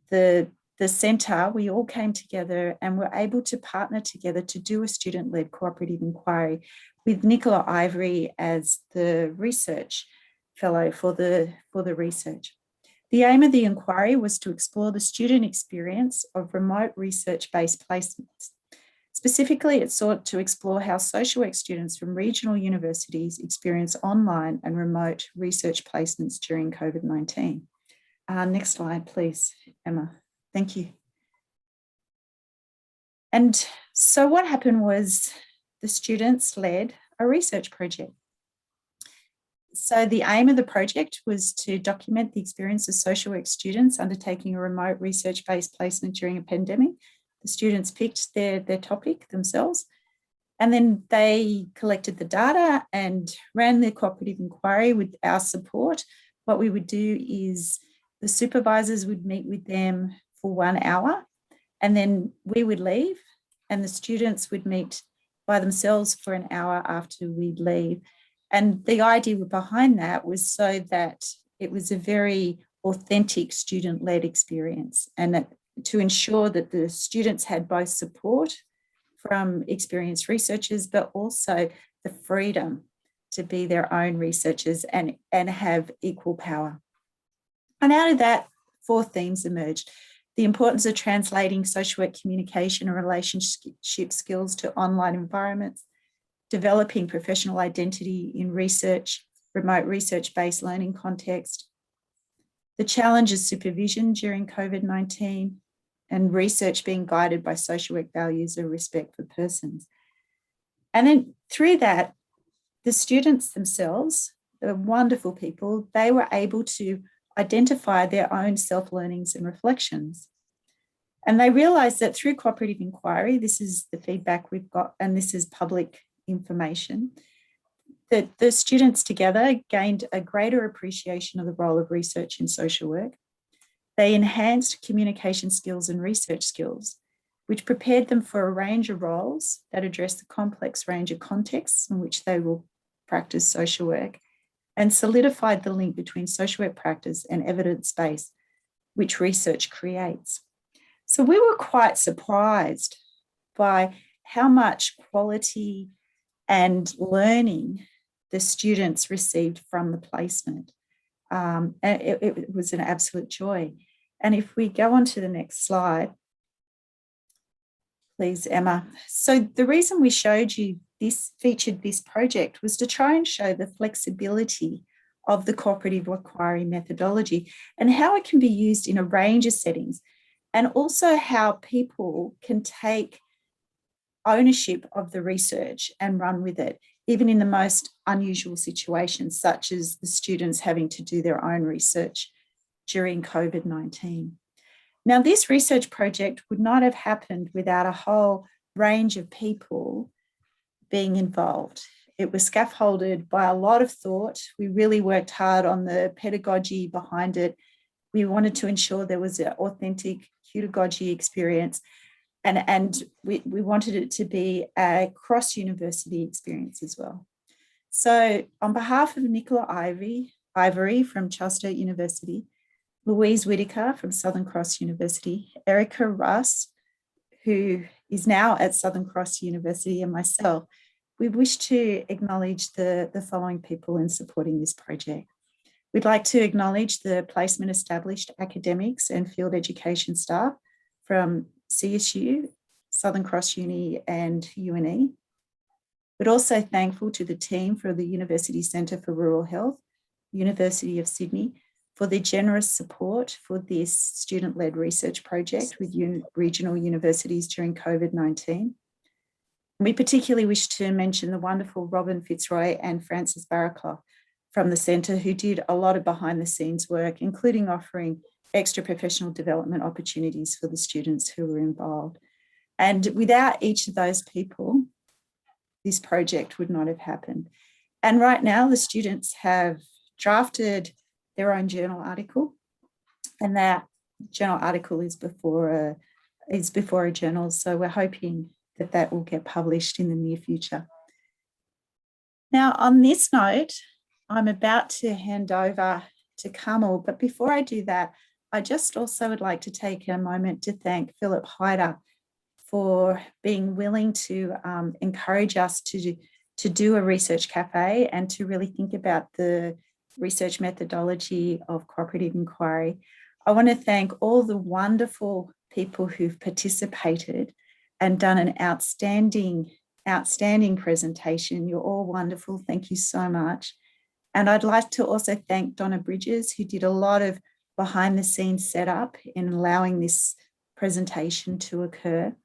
the centre, we all came together and were able to partner together to do a student-led cooperative inquiry with Nicola Ivory as the research fellow for the research. The aim of the inquiry was to explore the student experience of remote research-based placements. Specifically, it sought to explore how social work students from regional universities experience online and remote research placements during COVID-19. Next slide, please, Emma. Thank you. And so what happened was the students led a research project. So the aim of the project was to document the experience of social work students undertaking a remote research-based placement during a pandemic. The students picked their topic themselves, and then they collected the data and ran the cooperative inquiry with our support. What we would do is the supervisors would meet with them for 1 hour, and then we would leave, and the students would meet by themselves for an hour after we'd leave. And the idea behind that was so that it was a very authentic student-led experience, and that to ensure that the students had both support from experienced researchers, but also the freedom to be their own researchers and have equal power. And out of that, 4 themes emerged: the importance of translating social work communication and relationship skills to online environments, developing professional identity in research, remote research-based learning context, the challenge of supervision during COVID-19, and research being guided by social work values of respect for persons. And then through that, the students themselves, the wonderful people, they were able to identify their own self-learnings and reflections. And they realised that through cooperative inquiry, this is the feedback we've got, and this is public information, that the students together gained a greater appreciation of the role of research in social work. They enhanced communication skills and research skills, which prepared them for a range of roles that address the complex range of contexts in which they will practice social work, and solidified the link between social work practice and evidence base, which research creates. So we were quite surprised by how much quality and learning the students received from the placement. And it was an absolute joy. And if we go on to the next slide, please, Emma. So the reason we showed you featured this project was to try and show the flexibility of the cooperative inquiry methodology and how it can be used in a range of settings, and also how people can take ownership of the research and run with it, even in the most unusual situations, such as the students having to do their own research during COVID-19. Now, this research project would not have happened without a whole range of people being involved. It was scaffolded by a lot of thought. We really worked hard on the pedagogy behind it. We wanted to ensure there was an authentic pedagogy experience, and we wanted it to be a cross-university experience as well. So on behalf of Nicola Ivory from Charles Sturt University, Louise Whitaker from Southern Cross University, Erica Russ, who is now at Southern Cross University, and myself, we wish to acknowledge the following people in supporting this project. We'd like to acknowledge the placement established academics and field education staff from CSU, Southern Cross Uni and UNE. We're also thankful to the team for the University Centre for Rural Health, University of Sydney, for their generous support for this student-led research project with regional universities during COVID-19. We particularly wish to mention the wonderful Robin Fitzroy and Frances Barraclough from the Centre, who did a lot of behind-the-scenes work, including offering extra professional development opportunities for the students who were involved. And without each of those people, this project would not have happened. And right now, the students have drafted their own journal article, and that journal article is before a journal. So we're hoping that that will get published in the near future. Now, on this note, I'm about to hand over to Carmel, but before I do that, I just also would like to take a moment to thank Philip Hyder for being willing to encourage us to do a research cafe and to really think about the research methodology of cooperative inquiry. I want to thank all the wonderful people who've participated and done an outstanding presentation. You're all wonderful. Thank you so much. And I'd like to also thank Donna Bridges, who did a lot of behind the scenes setup in allowing this presentation to occur,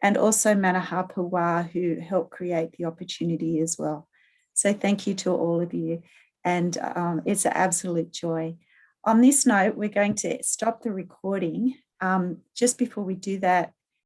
and also Manaha Pawar, who helped create the opportunity as well. So thank you to all of you. And it's an absolute joy. On this note, we're going to stop the recording. Just before we do that,